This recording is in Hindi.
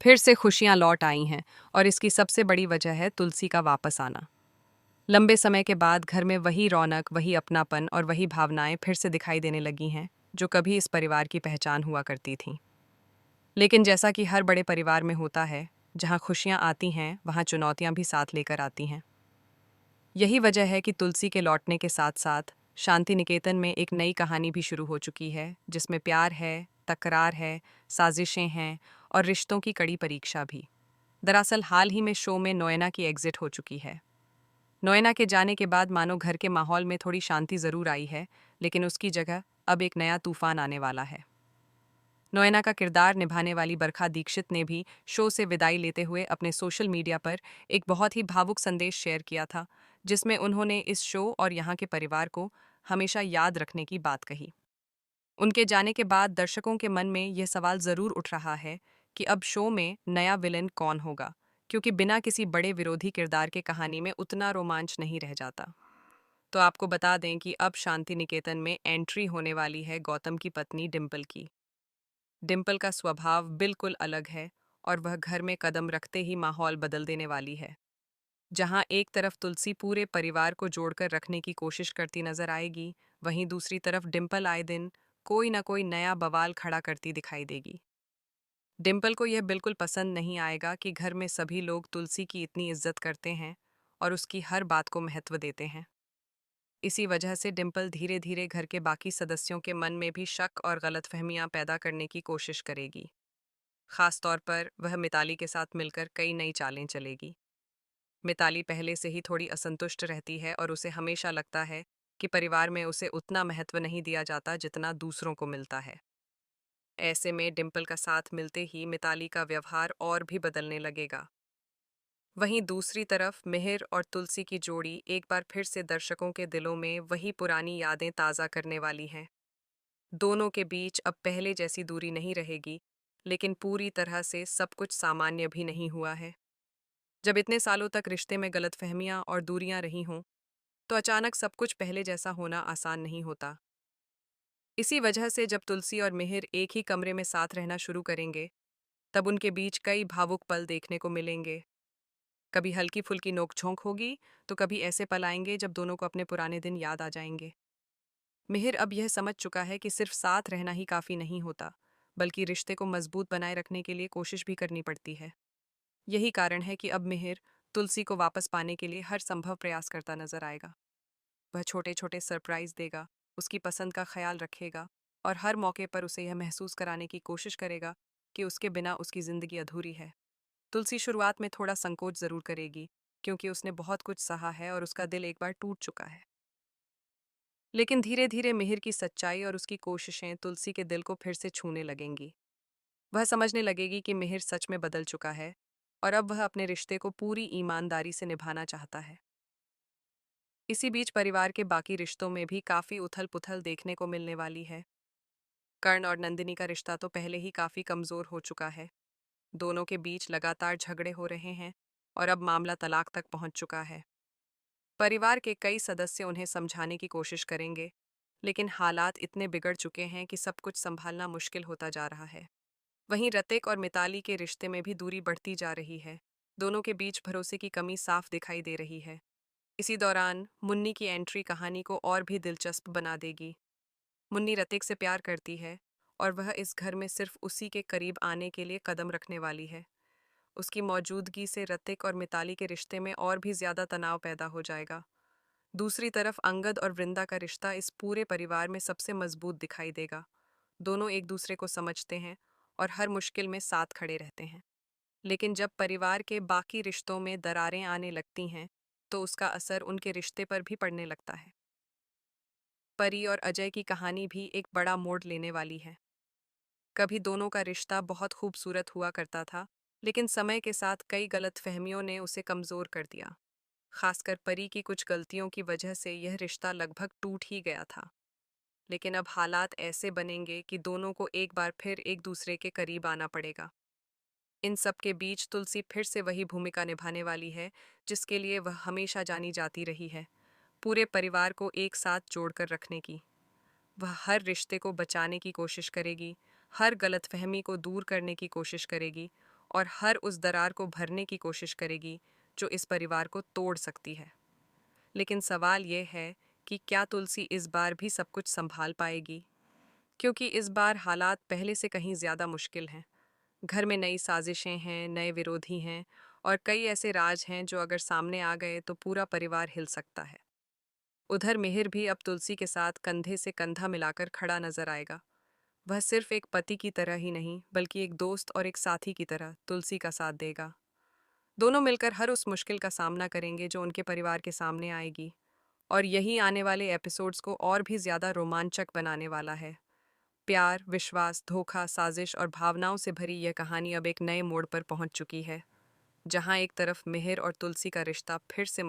फिर से खुशियां लौट आई हैं और इसकी सबसे बड़ी वजह है तुलसी का वापस आना। लंबे समय के बाद घर में वही रौनक, वही अपनापन और वही भावनाएं फिर से दिखाई देने लगी हैं जो कभी इस परिवार की पहचान हुआ करती थीं। लेकिन जैसा कि हर बड़े परिवार में होता है, जहां खुशियां आती हैं वहां चुनौतियां भी साथ लेकर आती हैं। यही वजह है कि तुलसी के लौटने के साथ साथ शांति निकेतन में एक नई कहानी भी शुरू हो चुकी है, जिसमें प्यार है, तकरार है, साजिशें हैं और रिश्तों की कड़ी परीक्षा भी। दरअसल हाल ही में शो में नोएना की एग्जिट हो चुकी है। नोएना के जाने के बाद मानो घर के माहौल में थोड़ी शांति जरूर आई है, लेकिन उसकी जगह अब एक नया तूफान आने वाला है। नोएना का किरदार निभाने वाली बरखा दीक्षित ने भी शो से विदाई लेते हुए अपने सोशल मीडिया पर एक बहुत ही भावुक संदेश शेयर किया था, जिसमें उन्होंने इस शो और यहाँ के परिवार को हमेशा याद रखने की बात कही। उनके जाने के बाद दर्शकों के मन में यह सवाल जरूर उठ रहा है कि अब शो में नया विलेन कौन होगा, क्योंकि बिना किसी बड़े विरोधी किरदार के कहानी में उतना रोमांच नहीं रह जाता। तो आपको बता दें कि अब शांति निकेतन में एंट्री होने वाली है गौतम की पत्नी डिम्पल की। डिम्पल का स्वभाव बिल्कुल अलग है और वह घर में कदम रखते ही माहौल बदल देने वाली है। जहां एक तरफ तुलसी पूरे परिवार को जोड़कर रखने की कोशिश करती नजर आएगी, वहीं दूसरी तरफ डिम्पल आए दिन कोई ना कोई नया बवाल खड़ा करती दिखाई देगी। डिम्पल को यह बिल्कुल पसंद नहीं आएगा कि घर में सभी लोग तुलसी की इतनी इज्जत करते हैं और उसकी हर बात को महत्व देते हैं। इसी वजह से डिम्पल धीरे धीरे घर के बाकी सदस्यों के मन में भी शक और गलतफहमियां पैदा करने की कोशिश करेगी। खास तौर पर वह मिताली के साथ मिलकर कई नई चालें चलेगी। मिताली पहले से ही थोड़ी असंतुष्ट रहती है और उसे हमेशा लगता है कि परिवार में उसे उतना महत्व नहीं दिया जाता जितना दूसरों को मिलता है। ऐसे में डिम्पल का साथ मिलते ही मिताली का व्यवहार और भी बदलने लगेगा। वहीं दूसरी तरफ मिहिर और तुलसी की जोड़ी एक बार फिर से दर्शकों के दिलों में वही पुरानी यादें ताज़ा करने वाली हैं। दोनों के बीच अब पहले जैसी दूरी नहीं रहेगी, लेकिन पूरी तरह से सब कुछ सामान्य भी नहीं हुआ है। जब इतने सालों तक रिश्ते में गलतफहमियां और दूरियां रही हों, तो अचानक सब कुछ पहले जैसा होना आसान नहीं होता। इसी वजह से जब तुलसी और मिहिर एक ही कमरे में साथ रहना शुरू करेंगे, तब उनके बीच कई भावुक पल देखने को मिलेंगे। कभी हल्की फुल्की नोकझोंक होगी, तो कभी ऐसे पल आएंगे जब दोनों को अपने पुराने दिन याद आ जाएंगे। मिहिर अब यह समझ चुका है कि सिर्फ साथ रहना ही काफी नहीं होता, बल्कि रिश्ते को मजबूत बनाए रखने के लिए कोशिश भी करनी पड़ती है। यही कारण है कि अब मिहिर तुलसी को वापस पाने के लिए हर संभव प्रयास करता नजर आएगा। वह छोटे छोटे सरप्राइज देगा, उसकी पसंद का ख्याल रखेगा और हर मौके पर उसे यह महसूस कराने की कोशिश करेगा कि उसके बिना उसकी जिंदगी अधूरी है। तुलसी शुरुआत में थोड़ा संकोच जरूर करेगी, क्योंकि उसने बहुत कुछ सहा है और उसका दिल एक बार टूट चुका है। लेकिन धीरे धीरे मिहिर की सच्चाई और उसकी कोशिशें तुलसी के दिल को फिर से छूने लगेंगी। वह समझने लगेगी कि मिहिर सच में बदल चुका है और अब वह अपने रिश्ते को पूरी ईमानदारी से निभाना चाहता है। इसी बीच परिवार के बाकी रिश्तों में भी काफी उथल पुथल देखने को मिलने वाली है। कर्ण और नंदिनी का रिश्ता तो पहले ही काफी कमजोर हो चुका है। दोनों के बीच लगातार झगड़े हो रहे हैं और अब मामला तलाक तक पहुंच चुका है। परिवार के कई सदस्य उन्हें समझाने की कोशिश करेंगे, लेकिन हालात इतने बिगड़ चुके हैं कि सब कुछ संभालना मुश्किल होता जा रहा है। वहीं रतिक और मिताली के रिश्ते में भी दूरी बढ़ती जा रही है। दोनों के बीच भरोसे की कमी साफ दिखाई दे रही है। इसी दौरान मुन्नी की एंट्री कहानी को और भी दिलचस्प बना देगी। मुन्नी रतिक से प्यार करती है और वह इस घर में सिर्फ उसी के करीब आने के लिए कदम रखने वाली है। उसकी मौजूदगी से रतिक और मिताली के रिश्ते में और भी ज्यादा तनाव पैदा हो जाएगा। दूसरी तरफ अंगद और वृंदा का रिश्ता इस पूरे परिवार में सबसे मजबूत दिखाई देगा। दोनों एक दूसरे को समझते हैं और हर मुश्किल में साथ खड़े रहते हैं। लेकिन जब परिवार के बाकी रिश्तों में दरारें आने लगती हैं, तो उसका असर उनके रिश्ते पर भी पड़ने लगता है। परी और अजय की कहानी भी एक बड़ा मोड़ लेने वाली है। कभी दोनों का रिश्ता बहुत खूबसूरत हुआ करता था, लेकिन समय के साथ कई गलतफहमियों ने उसे कमजोर कर दिया। खासकर परी की कुछ गलतियों की वजह से यह रिश्ता लगभग टूट ही गया था। लेकिन अब हालात ऐसे बनेंगे कि दोनों को एक बार फिर एक दूसरे के करीब आना पड़ेगा। इन सब के बीच तुलसी फिर से वही भूमिका निभाने वाली है, जिसके लिए वह हमेशा जानी जाती रही है, पूरे परिवार को एक साथ जोड़कर रखने की। वह हर रिश्ते को बचाने की कोशिश करेगी, हर गलतफहमी को दूर करने की कोशिश करेगी और हर उस दरार को भरने की कोशिश करेगी जो इस परिवार को तोड़ सकती है। लेकिन सवाल यह है कि क्या तुलसी इस बार भी सब कुछ संभाल पाएगी? क्योंकि इस बार हालात पहले से कहीं ज़्यादा मुश्किल हैं। घर में नई साजिशें हैं, नए विरोधी हैं और कई ऐसे राज हैं जो अगर सामने आ गए तो पूरा परिवार हिल सकता है। उधर मिहिर भी अब तुलसी के साथ कंधे से कंधा मिलाकर खड़ा नजर आएगा। वह सिर्फ एक पति की तरह ही नहीं, बल्कि एक दोस्त और एक साथी की तरह तुलसी का साथ देगा। दोनों मिलकर हर उस मुश्किल का सामना करेंगे जो उनके परिवार के सामने आएगी। और यही आने वाले एपिसोड्स को और भी ज़्यादा रोमांचक बनाने वाला है। प्यार, विश्वास, धोखा, साजिश और भावनाओं से भरी यह कहानी अब एक नए मोड़ पर पहुंच चुकी है, जहां एक तरफ मिहिर और तुलसी का रिश्ता फिर से